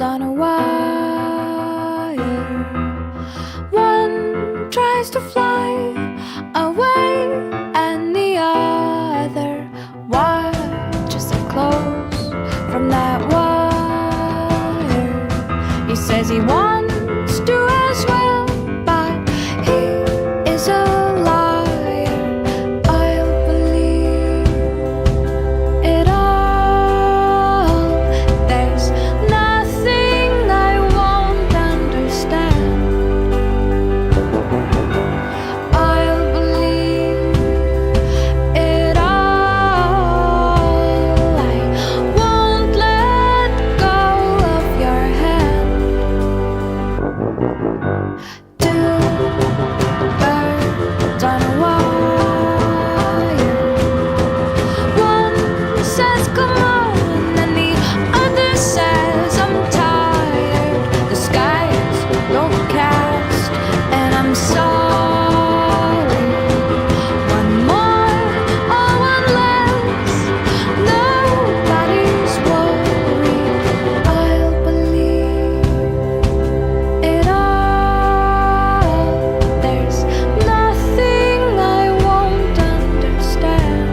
on a wire. One tries to fly away, and the other watches it close from that wire. He says he wants to as well, but he is a liar. I'll believe it all. There's nothing I won't understand. I'll believe it all. I won't let go of your hand. Two birds on a wire. One says come on, and the other says I'm tired. The sky's overcast, and I'm sorry. One more or one less, nobody's worried. I'll believe it all. There's nothing I won't understand.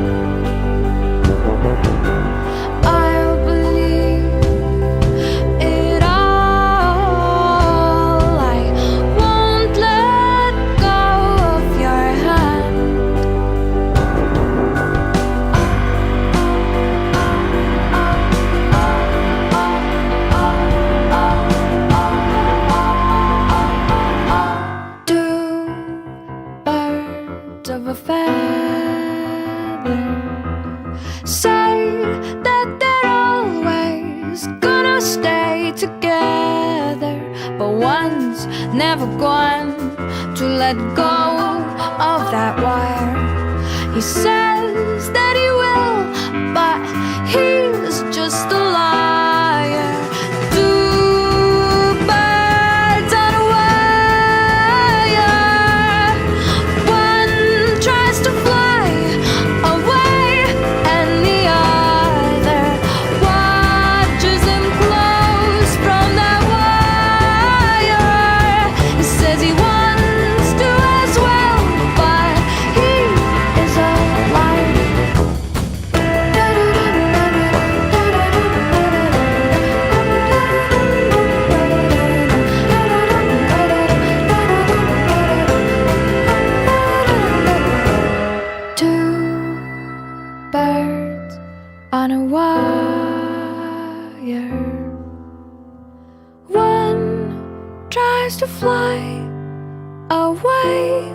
I'll believe it all. I won't let go of your hand. Two birds of a feather say that they're always gonna stay together, but one's never going to let go of that wire. He says that he will, but he's just a liar. Two birds on a wire. One tries to fly away, and the other watches him close from that wire. He says he wants to as well, but he is a liar. Two birds on a wire. One tries to fly away,